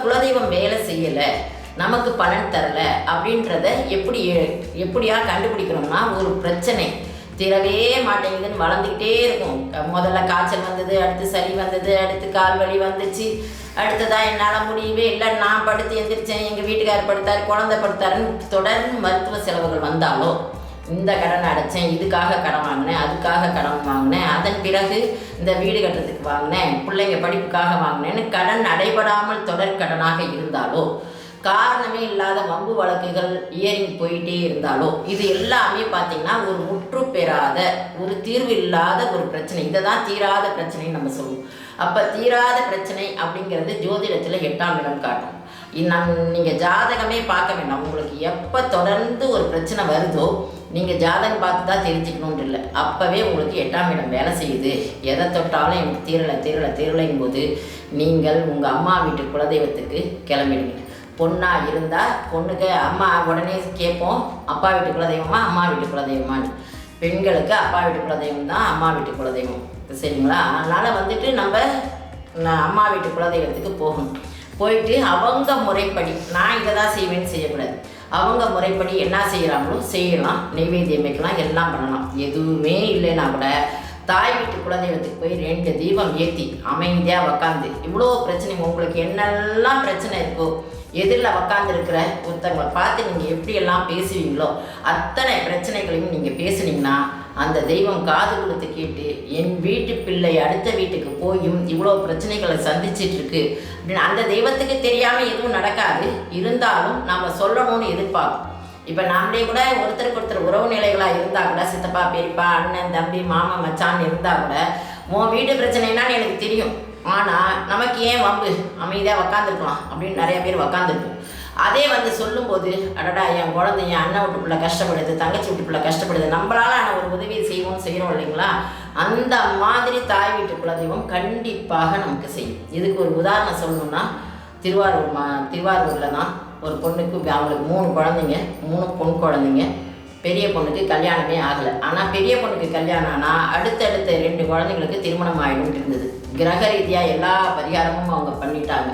குலதெய்வம் வேலை செய்யலை, நமக்கு பலன் தரலை அப்படின்றத எப்படியா கண்டுபிடிக்கணும்னா, ஒரு பிரச்சனை தீரவே மாட்டேங்குதுன்னு வளர்ந்துக்கிட்டே இருக்கும். முதல்ல காய்ச்சல் வந்தது, அடுத்து சளி வந்தது, அடுத்து கால் வலி வந்துச்சு, அடுத்ததாக என்னால் முடியவே இல்லை, நான் படுத்து எந்திரிச்சேன், எங்கள் வீட்டுக்காரர் படுத்தார், குழந்தை படுத்தாருன்னு தொடர்ந்து மருத்துவ செலவுகள் வந்தாலோ, இந்த கடன் அடைச்சேன், இதுக்காக கடன் வாங்கினேன், அதுக்காக கடன் வாங்கினேன், அதன் பிறகு இந்த வீடு கட்டுறதுக்கு வாங்கினேன், பிள்ளைங்க படிப்புக்காக வாங்கினேன்னு கடன் அடைபடாமல் தொடர் கடனாக இருந்தாலோ, காரணமே இல்லாத வம்பு வழக்குகள் இயரிங் போயிட்டே இருந்தாலோ, இது எல்லாமே பார்த்திங்கன்னா ஒரு முற்று பெறாத, ஒரு தீர்வு இல்லாத ஒரு பிரச்சனை. இதை தான் தீராத பிரச்சனைன்னு நம்ம சொல்லுவோம். அப்போ தீராத பிரச்சனை அப்படிங்கிறது ஜோதிடத்தில் 8ஆம் இடம் காட்டும். நீங்கள் ஜாதகமே பார்க்க வேண்டாம். உங்களுக்கு எப்போ தொடர்ந்து ஒரு பிரச்சனை வருதோ, நீங்கள் ஜாதகம் பார்த்து தான் தெரிஞ்சுக்கணும்னு இல்லை, அப்போவே உங்களுக்கு 8ஆம் இடம் வேலை செய்யுது. எதை தொட்டாலும் எனக்கு தீரலைங்கும் போது நீங்கள் உங்கள் அம்மா வீட்டு குலதெய்வத்துக்கு கிளம்பிடுங்க. பொண்ணாக இருந்தால் பொண்ணுக்கு அம்மா உடனே கேட்போம், அப்பா வீட்டு குலதெய்வமா அம்மா வீட்டு குலதெய்வமான்னு. பெண்களுக்கு அப்பா வீட்டு குலதெய்வம் தான் அம்மா வீட்டு குலதெய்வம், சரிங்களா? அதனால் வந்துட்டு நம்ம அம்மா வீட்டு குலதெய்வத்துக்கு போகணும். போயிட்டு அவங்க முறைப்படி, நான் இதை தான் செய்வேன்னு செய்யக்கூடாது, அவங்க முறைப்படி என்ன செய்கிறாங்களோ செய்யலாம், நெய்வேத்தியம் வைக்கலாம், எல்லாம் பண்ணலாம். எதுவுமே இல்லைன்னா கூட தாய் வீட்டு குலதெய்வத்துக்கு போய் 2 தீபம் ஏற்றி அமைதியாக உக்காந்து, இவ்வளோ பிரச்சனை உங்களுக்கு என்னெல்லாம் பிரச்சனை இருக்கோ, எதிரில் உக்காந்துருக்கிற ஒருத்தவங்களை பார்த்து நீங்கள் எப்படியெல்லாம் பேசுவீங்களோ அத்தனை பிரச்சனைகளையும் நீங்கள் பேசுனீங்கன்னா அந்த தெய்வம் காது கொடுத்து கேட்டு, என் வீட்டு பிள்ளை அடுத்த வீட்டுக்கு போயும் இவ்வளோ பிரச்சனைகளை சந்திச்சிட்ருக்கு அப்படின்னு அந்த தெய்வத்துக்கு தெரியாமல் எதுவும் நடக்காது. இருந்தாலும் நம்ம சொல்லணும்னு எதிர்பார்க்கும். இப்போ நாமளே கூட ஒருத்தருக்கு ஒருத்தர் உறவு நிலைகளாக இருந்தால் கூட, சித்தப்பா பெரியப்பா அண்ணன் தம்பி மாமா மச்சான்னு இருந்தால் கூட, உன் வீட்டு பிரச்சனைனான்னு எனக்கு தெரியும், ஆனால் நமக்கு ஏன் வம்பு, அமைதியாக உக்காந்துருக்கலாம் அப்படின்னு நிறைய பேர் உக்காந்துருக்கும். அதே வந்து சொல்லும்போது, அடடா என் குழந்தை என் அண்ணன் வீட்டு பிள்ளை கஷ்டப்படுது, தங்கச்சி வீட்டு பிள்ளை கஷ்டப்படுது, நம்மளால ஒரு உதவி செய்கிறோம் இல்லைங்களா? அந்த மாதிரி தாய் வீட்டு குலதெய்வம் கண்டிப்பாக நமக்கு செய்யும். இதுக்கு ஒரு உதாரணம் சொல்லணும்னா, திருவாரூரில் தான் ஒரு பொண்ணுக்கு, அவங்களுக்கு 3 குழந்தைங்க, 3 பொன் குழந்தைங்க. பெரிய பொண்ணுக்கு கல்யாணமே ஆகலை. ஆனால் பெரிய பொண்ணுக்கு கல்யாணம் ஆனால் அடுத்தடுத்த 2 குழந்தைங்களுக்கு திருமணம் ஆகிடும் இருந்தது. கிரக ரீதியாக எல்லா பரிகாரமும் அவங்க பண்ணிட்டாங்க.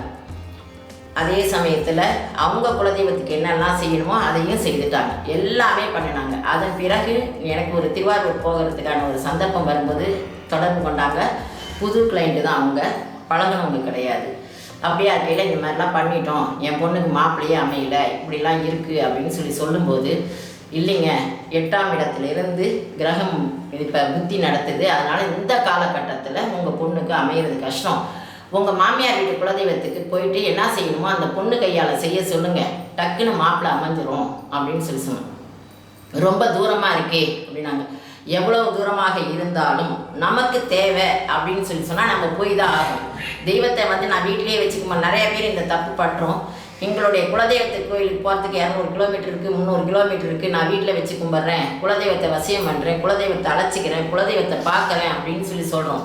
அதே சமயத்தில் அவங்க குலதெய்வத்துக்கு என்னெல்லாம் செய்யணுமோ அதையும் செய்துட்டாங்க, எல்லாமே பண்ணினாங்க. அதன் பிறகு எனக்கு ஒரு திருவாரூர் போகிறதுக்கான ஒரு சந்தர்ப்பம் வரும்போது தொடர்பு கொண்டாங்க. புது கிளைண்ட்டு தான் அவங்க, பழகினவங்க கிடையாது. அப்படியா இருக்கையில் இந்த மாதிரிலாம் பண்ணிட்டோம், என் பொண்ணுக்கு மாப்பிள்ளையே அமையலை, இப்படிலாம் இருக்குது அப்படின்னு சொல்லும்போது, இல்லைங்க 8ஆம் இடத்துலேருந்து கிரகம் இப்போ புத்தி நடத்துது, அதனால் இந்த காலகட்டத்தில் உங்கள் பொண்ணுக்கு அமையிறது கஷ்டம். உங்கள் மாமியார் வீட்டு குலதெய்வத்துக்கு போயிட்டு என்ன செய்யணுமோ அந்த பொண்ணு கையால் செய்ய சொல்லுங்கள், டக்குன்னு மாப்பிள்ளை அமைஞ்சிரும் அப்படின்னு சொன்னாங்க. ரொம்ப தூரமாக இருக்கே அப்படின்னாங்க. எவ்வளவு தூரமாக இருந்தாலும் நமக்கு தேவை அப்படின்னு சொன்னால் நம்ம போய் தான் ஆகும். தெய்வத்தை வந்து நான் வீட்டிலேயே வச்சுக்கோமா. நிறைய பேர் இந்த தப்பு பண்ணுறோம். எங்களுடைய குலதெய்வத்து கோயிலுக்கு போகிறதுக்கு 200 கிலோமீட்டர் இருக்குது, 300 கிலோமீட்டர் இருக்குது, நான் வீட்டில் வச்சு கும்பிட்றேன், குலதெய்வத்தை வசியம் பண்ணுறேன், குலதெய்வத்தை அழைச்சிக்கிறேன், குலதெய்வத்தை பார்க்குறேன் அப்படின்னு சொல்கிறோம்.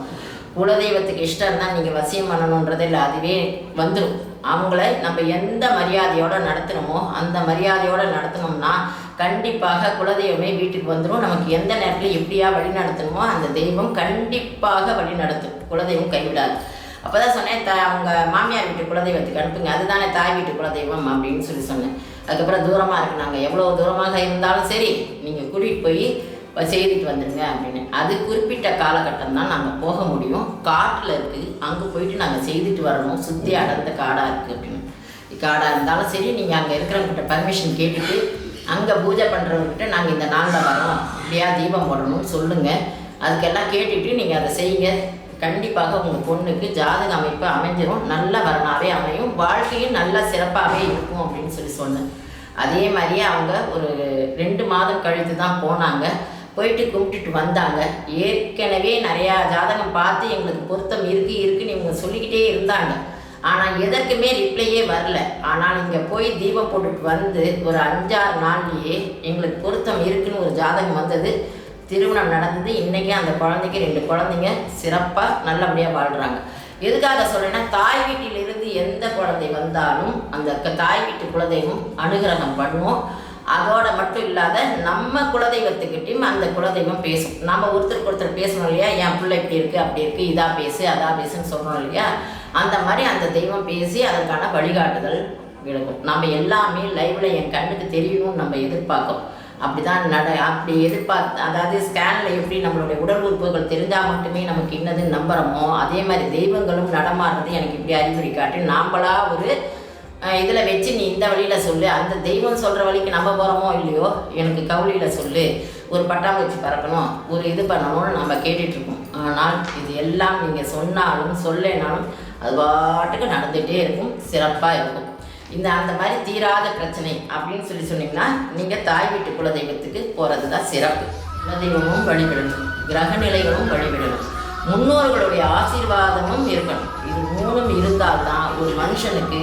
குலதெய்வத்துக்கு இஷ்டம் தான் நீங்கள் வசியம் பண்ணணுன்றது இல்லை, அதுவே வந்துடும். அவங்கள நம்ம எந்த மரியாதையோடு நடத்தணுமோ அந்த மரியாதையோடு நடத்தணும்னா கண்டிப்பாக குலதெய்வமே வீட்டுக்கு வந்துடும். நமக்கு எந்த நேரத்தில் எப்படியா வழி நடத்தணுமோ அந்த தெய்வம் கண்டிப்பாக வழி நடத்தும், குலதெய்வம் கைவிடாது. அப்போ தான் சொன்னேன், அவங்க மாமியார் வீட்டு குலதெய்வத்துக்கு அனுப்புங்க, அதுதானே தாய் வீட்டு குலதெய்வம் அப்படின்னு சொன்னேன். அதுக்கப்புறம் தூரமாக இருக்கு, நாங்கள் எவ்வளோ தூரமாக இருந்தாலும் சரி நீங்கள் கூட்டிகிட்டு போய் செய்துட்டு வந்துடுங்க அப்படின்னு. அது குறிப்பிட்ட காலகட்டம் தான் நாங்கள் போக முடியும், காட்டில் இருக்குது, அங்கே போயிட்டு நாங்கள் செய்துட்டு வரணும், சுற்றி அடர்ந்த காடாக இருக்குது அப்படின்னு. காடாக இருந்தாலும் சரி நீங்கள் அங்கே இருக்கிறவங்ககிட்ட பர்மிஷன் கேட்டுட்டு, அங்கே பூஜை பண்ணுறவங்ககிட்ட நாங்கள் இந்த நாளில் வரோம், இப்படியா தீபம் போடணும்னு சொல்லுங்கள், அதுக்கெல்லாம் கேட்டுட்டு நீங்கள் அதை செய்யுங்க. கண்டிப்பாக உங்கள் பொண்ணுக்கு ஜாதக அமைப்பு அமைஞ்சிரும், நல்ல வரனாகவே அமையும், வாழ்க்கையும் நல்ல சிறப்பாகவே இருக்கும் அப்படின்னு சொன்னேன். அதே மாதிரியே அவங்க ஒரு 2 மாதம் கழித்து தான் போனாங்க. போயிட்டு கும்பிட்டுட்டு வந்தாங்க. ஏற்கனவே நிறையா ஜாதகம் பார்த்து எங்களுக்கு பொருத்தம் இருக்குன்னு இவங்க சொல்லிக்கிட்டே இருந்தாங்க. ஆனால் எதற்குமே ரிப்ளையே வரல. ஆனால் இங்கே போய் தீபம் போட்டுட்டு வந்து ஒரு 5-6 நாள்லேயே எங்களுக்கு பொருத்தம் இருக்குன்னு ஒரு ஜாதகம் வந்தது. திருமணம் நடந்தது. இன்றைக்கி அந்த குழந்தைக்கு 2 குழந்தைங்க சிறப்பாக நல்லபடியாக வாழ்கிறாங்க. எதுக்காக சொல்கிறேன்னா, தாய் வீட்டிலிருந்து எந்த குழந்தை வந்தாலும் அந்த தாய் வீட்டு குலதெய்வம் அனுகிரகம் பண்ணுவோம். அதோட மட்டும் இல்லாத நம்ம குலதெய்வத்துக்கிட்டையும் அந்த குலதெய்வம் பேசும். நம்ம ஒருத்தருக்கு ஒருத்தர் பேசணும் இல்லையா, என் பிள்ளை இப்படி இருக்குது அப்படி இருக்குது, இதா பேசு அதா பேசுன்னு சொல்கிறோம் இல்லையா. அந்த மாதிரி அந்த தெய்வம் பேசி அதற்கான வழிகாட்டுதல் விளக்கும். நம்ம எல்லாமே லைவில் என் கண்ணுக்கு தெரியணும்னு நம்ம எதிர்பார்க்கோம். அப்படிதான் அப்படி எதிர்பார்த்து, அதாவது ஸ்கேனில் எப்படி நம்மளுடைய உடல் உறுப்புகள் தெரிஞ்சால் மட்டுமே நமக்கு இன்னதுன்னு நம்புகிறோமோ, அதே மாதிரி தெய்வங்களும் நடமாடுறது எனக்கு இப்படி அறிகுறி காட்டி நாம்பளா ஒரு இதில் வச்சு நீ இந்த வழியில் சொல்லு, அந்த தெய்வம் சொல்கிற வழிக்கு நம்ம போகிறோமோ இல்லையோ, எனக்கு கவுளியில் சொல்லு, ஒரு பட்டாம்பூச்சி பறக்கணும், ஒரு இது பண்ணணும்னு நம்ம கேட்டுட்ருக்கோம். ஆனால் இது எல்லாம் நீங்கள் சொன்னாலும் சொல்லேனாலும் அது பாட்டுக்கு நடந்துகிட்டே இருக்கும், சிறப்பாக இருக்கும். அந்த மாதிரி தீராத பிரச்சனை அப்படின்னு சொன்னீங்கன்னா நீங்கள் தாய் வீட்டு குலதெய்வத்துக்கு போகிறது தான் சிறப்பு. குலதெய்வமும் வழிபடணும், கிரக நிலைகளும் வழிபடணும், முன்னோர்களுடைய ஆசீர்வாதமும் இருக்கணும். இது மூணும் இருந்தால்தான் ஒரு மனுஷனுக்கு